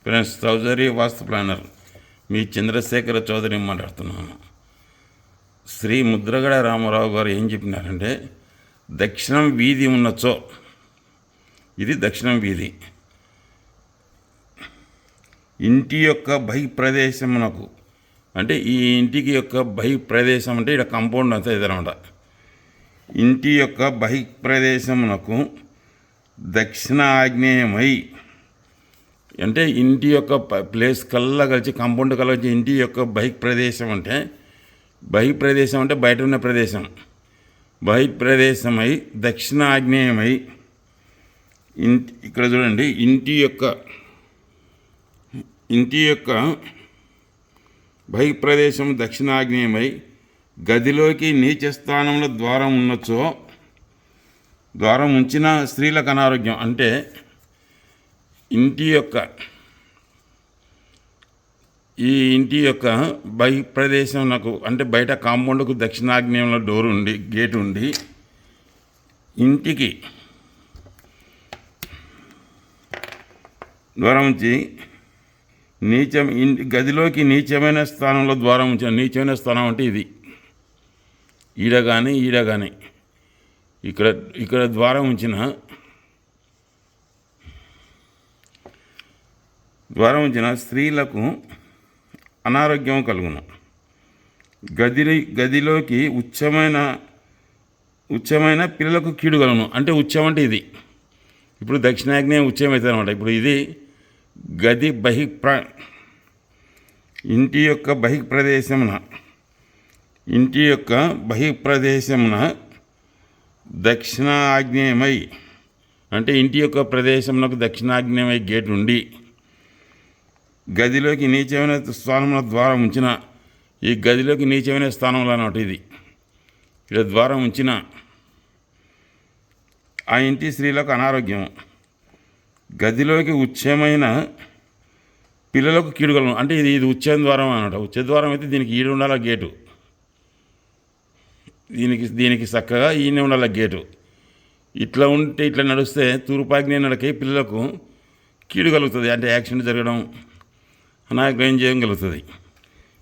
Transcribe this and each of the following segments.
Friends, Chowdary వాస్తు planar మీ చంద్రశేఖర చౌదరి మాట్లాడుతున్నాను. శ్రీ ముద్రగడ రామారావు గారు ఏం చెప్పినారంటే, దక్షిణం వీధి ఉన్నచో, ఇది దక్షిణం వీధి, ఇంటి యొక్క బహి ప్రదేశమునకు, అంటే ఈ ఇంటికి యొక్క బహి ప్రదేశం అంటే ఇక్కడ కాంపౌండ్ అంతా ఇదనమాట. ఇంటి యొక్క బహి ప్రదేశమునకు దక్షిణ ఆగ్నేయమై, అంటే ఇంటి యొక్క ప్లేస్ కల్లా కలిసి కాంపౌండ్ కల్లా వచ్చి ఇంటి యొక్క బహి ప్రదేశం అంటే బయట ఉన్న ప్రదేశం, బహి ప్రదేశమై దక్షిణ ఆగ్నేయమై, ఇక్కడ చూడండి, ఇంటి యొక్క బహి ప్రదేశం దక్షిణాగ్నేయమై గదిలోకి నీచ స్థానంలో ద్వారం ఉన్నచో, ద్వారం ఉంచిన స్త్రీలకు అనారోగ్యం. అంటే ఈ ఇంటి యొక్క బహి ప్రదేశం నాకు, అంటే బయట కాంపౌండ్కు దక్షిణాగ్నేయంలో డోర్ ఉండి, గేట్ ఉండి, ఇంటికి ద్వారం ఉంచి గదిలోకి నీచమైన స్థానంలో ద్వారం ఉంచిన, నీచమైన స్థానం అంటే ఇది, ఈడ కానీ ఇక్కడ ద్వారం ఉంచిన స్త్రీలకు అనారోగ్యం కలుగును. గదిలోకి ఉచ్చమైన పిల్లలకు కీడు కలుగును. అంటే ఉచ్చం అంటే ఇది, ఇప్పుడు దక్షిణాగ్నేయం ఉచ్చం అవుతుంది అనమాట. ఇప్పుడు ఇది గది ఇంటి యొక్క బహి ప్రదేశమున దక్షిణ ఆగ్నేయమై, అంటే ఇంటి యొక్క ప్రదేశమునకు దక్షిణాగ్నేయమై గేట్ ఉండి గదిలోకి నీచమైన స్థానంలో ద్వారం ఉంచిన, ఈ గదిలోకి నీచమైన స్థానంలో అన్నమాట ఇది, ఇక్కడ ద్వారం ఉంచిన ఆ ఇంటి స్త్రీలకు అనారోగ్యం. గదిలోకి ఉచ్చమైన పిల్లలకు కీడుగలను, అంటే ఇది ఉచ్చ ద్వారం అన్నమాట. ఉచ్చ ద్వారం అయితే దీనికి ఈడు ఉండాల గేటు, దీనికి చక్కగా ఈయన ఉండాల గేటు. ఇట్లా ఉంటే, ఇట్లా నడిస్తే తూర్పాగ్నేయ నడకే పిల్లలకు కీడు కలుగుతుంది, అంటే యాక్సిడెంట్ జరగడం, అనాగ్రహం చేయడం కలుగుతుంది.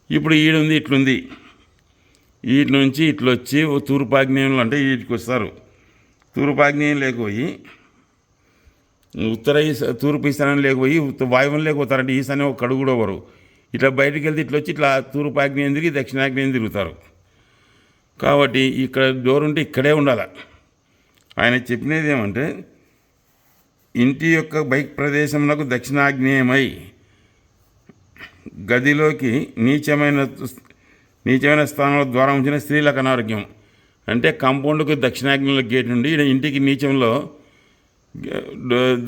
ఇప్పుడు ఈడుంది, ఇట్లుంది, వీటి నుంచి ఇట్లా వచ్చి తూర్పాగ్నేయంలో, అంటే వీటికి వస్తారు. తూర్పాగ్నేయం లేకపోయి తూర్పు ఈశాన్యం లేకపోయి వాయువ్యం లేకపోతారంటే ఈశాన్యం ఒక కడుగు కూడా వరు. ఇట్లా బయటికి వెళ్తే ఇట్లా వచ్చి ఇట్లా తూర్పాగ్నేయం తిరిగి దక్షిణాగ్నేయం తిరుగుతారు. కాబట్టి ఇక్కడ డోర్ ఉంటే ఇక్కడే ఉండాలి. ఆయన చెప్పినది ఏమంటే, ఇంటి యొక్క బహి ప్రదేశమునకు దక్షిణాగ్నేయమై గదిలోకి నీచమైన స్థానంలో ద్వారం ఉంచిన స్త్రీలకు అనారోగ్యం. అంటే కాంపౌండ్కు దక్షిణాగ్నేయంలో గేట్ నుండి ఇంటికి నీచంలో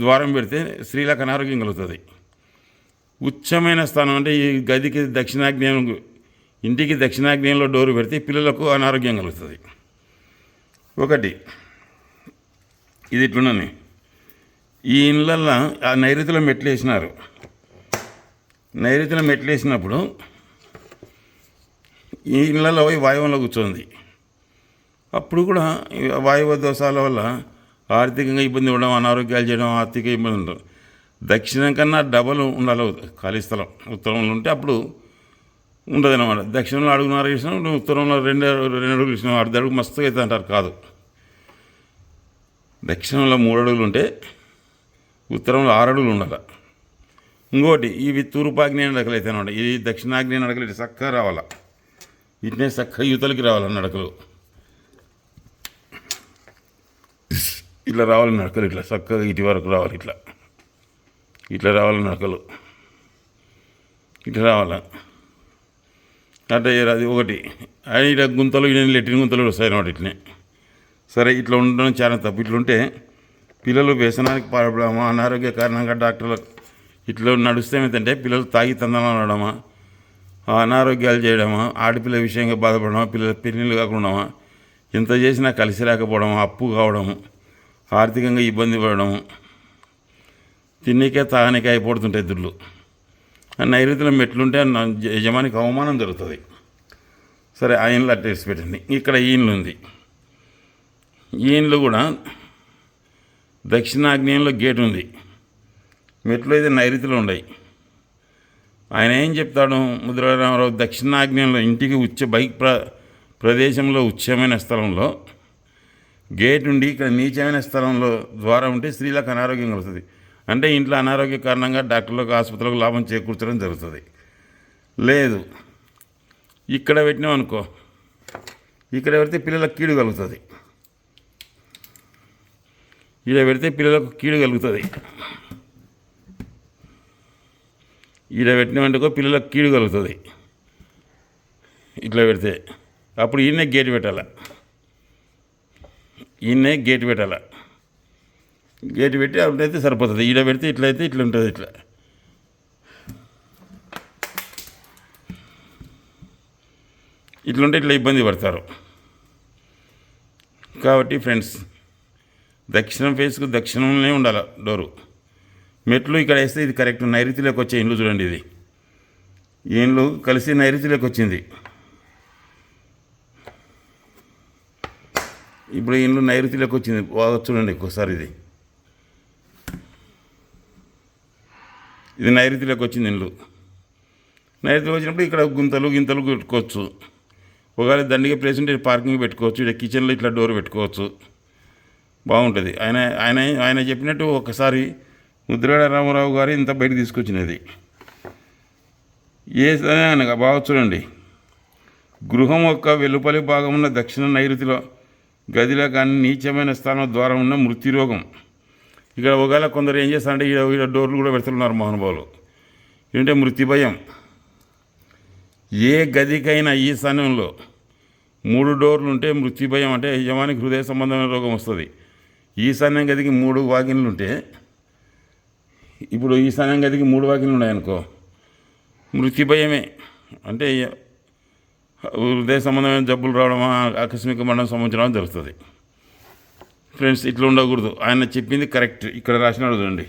ద్వారం పెడితే స్త్రీలకు అనారోగ్యం కలుగుతుంది. ఉచ్చమైన స్థానం అంటే ఈ గదికి ఇంటికి దక్షిణాగ్నేయంలో డోరు పెడితే పిల్లలకు అనారోగ్యం కలుగుతుంది. ఒకటి ఇది ఇట్లున్నది. ఈ ఇళ్ళల్లో ఆ నైరుతిలో మెట్లు వేసినారు. నైరుతిలో మెట్లు వేసినప్పుడు ఈ ఇళ్ళల్లో పోయి వాయువంలో కూర్చోంది. అప్పుడు కూడా వాయువ దోషాల వల్ల ఆర్థికంగా ఇబ్బంది ఉండడం, అనారోగ్యాలు చేయడం, ఆర్థిక ఇబ్బంది ఉండడం. దక్షిణం కన్నా డబల్ ఉండాలి ఖాళీ స్థలం. ఉత్తరంలో ఉంటే అప్పుడు ఉండదు అనమాట. దక్షిణంలో 1.5 వేసినాం, ఉత్తరంలో 2 అడుగులు వేసినాం, 1/2 అడుగు మస్తుగా అవుతుంది అంటారు. కాదు, దక్షిణంలో 3 అడుగులు ఉంటే ఉత్తరంలో 6 అడుగులు ఉండాలి. ఇంకోటి, ఇవి తూర్పాగ్నేయ నడకలు అయితే అనమాట. ఇది దక్షిణాగ్నేయ నడకలు ఇటు చక్కగా రావాలా, ఇట్నే చక్కగా యువతలకి రావాలి నడకలు, ఇట్లా రావాలి నడకలు, ఇట్లా చక్కగా ఇటు వరకు రావాలి, ఇట్లా రావాలి నడకలు, ఇట్లా రావాలా. అంటే అది ఒకటి. ఇట్లా గుంతలు, లెట్రిన్ గుంతలు వస్తాయి అన్నమాట. ఇట్లనే సరే, ఇట్లా ఉండడం చాలా తప్పు. ఇట్లుంటే పిల్లలు వ్యసనానికి పాల్పడమా, అనారోగ్య కారణంగా డాక్టర్లకు ఇట్లా నడుస్తే ఏమైందంటే పిల్లలు తాగి తందనాలు అనడమా, అనారోగ్యాలు చేయడమా, ఆడపిల్ల విషయంగా బాధపడమా, పిల్లల పెళ్ళిళ్ళు కాకుండామా, ఎంత చేసినా కలిసి రాకపోవడం, అప్పు కావడము, ఆర్థికంగా ఇబ్బంది పడడము, తిన్నికే తాగనికే అయిపోతుంటాయి దుడ్లు. నైరుతిలో మెట్లుంటే యజమానికి అవమానం జరుగుతుంది. సరే, ఆ ఇండ్లు అట్టేసి పెట్టండి. ఇక్కడ ఈ ఇండ్లు ఉంది. ఈ ఇండ్లు కూడా దక్షిణాగ్నేయంలో గేట్ ఉంది. మెట్లు అయితే నైరుతిలో ఉన్నాయి. ఆయన ఏం చెప్తాడు ముద్రరామరావు దక్షిణాగ్నేయంలో ఇంటికి ప్రదేశంలో ఉచ్చమైన స్థలంలో గేట్ ఉండి ఇక్కడ నీచమైన స్థలంలో ద్వారం ఉంటే స్త్రీలకు అనారోగ్యం కలుగుతుంది. అంటే ఇంట్లో అనారోగ్య కారణంగా డాక్టర్లకు ఆసుపత్రులకు లాభం చేకూర్చడం జరుగుతుంది. లేదు ఇక్కడ పెట్టినాం అనుకో, ఇక్కడ పెడితే పిల్లలకు కీడు కలుగుతుంది. ఇక్కడ పెడితే పిల్లలకు కీడు కలుగుతుంది. ఇక్కడ పెట్టినామంటుకో పిల్లలకు కీడు కలుగుతుంది. ఇట్లా పెడితే అప్పుడు ఈయనే గేట్ పెట్టాలి. ఈయనే గేట్ పెట్టాలి. గేట్ పెట్టి అప్పుడైతే సరిపోతుంది. ఈడ పెడితే ఇట్లయితే ఇట్లా ఉంటుంది. ఇట్లుంటే ఇట్లా ఇబ్బంది పడతారు. కాబట్టి ఫ్రెండ్స్ దక్షిణం ఫేస్కు దక్షిణంలోనే ఉండాలి డోరు. మెట్లు ఇక్కడ వేస్తే ఇది కరెక్ట్ నైరుతిలోకి వచ్చే ఇండ్లు చూడండి. ఇది ఇండ్లు కలిసి నైరుతిలోకి వచ్చింది. ఇప్పుడు ఇండ్లు నైరుతిలోకి వచ్చింది. బాగా చూడండి ఒక్కోసారి ఇది నైరుతిలోకి వచ్చింది. ఇండ్లు నైరుతిలోకి వచ్చినప్పుడు ఇక్కడ గింతలు పెట్టుకోవచ్చు. ఒకవేళ దండిగా ప్లేస్ ఉంటే పార్కింగ్ పెట్టుకోవచ్చు. ఇక్కడ కిచెన్లో ఇట్లా డోర్ పెట్టుకోవచ్చు. బాగుంటుంది. ఆయన చెప్పినట్టు ఒకసారి ముద్రగడ రామారావు గారు ఇంత బయట తీసుకొచ్చినది అనగా బాగా చూడండి. గృహం యొక్క వెలుపలి భాగం ఉన్న దక్షిణ నైరుతిలో గదిలో కానీ నీచమైన స్థానం ద్వారా ఉన్న మృత్యురోగం. ఇక్కడ ఒకవేళ కొందరు ఏం చేస్తారంటే ఈడ డోర్లు కూడా పెడుతున్నారు మహానుభావులు. ఏంటంటే మృత్యు భయం. ఏ గదికైనా ఈ స్థానంలో 3 డోర్లు ఉంటే మృత్యు భయం అంటే యజమానికి హృదయ సంబంధమైన రోగం వస్తుంది. ఈశాన్యం గదికి 3 వాకిన్లు ఉంటే, ఇప్పుడు ఈశాన్యం గదికి 3 వాకిన్లు ఉన్నాయనుకో మృత్యు భయమే. అంటే హృదయ సంబంధమైన జబ్బులు రావడం, ఆకస్మిక మరణం సంభవించడం జరుగుతుంది. ఫ్రెండ్స్ ఇట్లా ఉండకూడదు. ఆయన చెప్పింది కరెక్ట్. ఇక్కడ రాసినాడు చూడండి.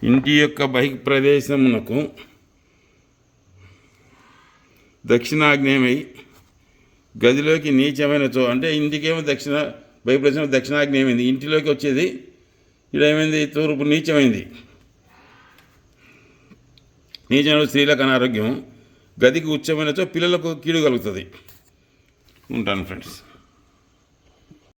ఇంటి యొక్క బహిప్రదేశమునకు దక్షిణాగ్నేయమై గదిలోకి నీచమైన అంటే ఇంటికేమో బహిప్రదేశం దక్షిణాగ్నేయమైంది. ఇంటిలోకి వచ్చేది ఇక్కడ ఏమైంది, తూర్పు నీచమైంది. నీచమైన స్త్రీలకు అనారోగ్యం, గదికి ఉచ్చమైనచో పిల్లలకు కీడు కలుగుతుంది. ఉంటాను ఫ్రెండ్స్.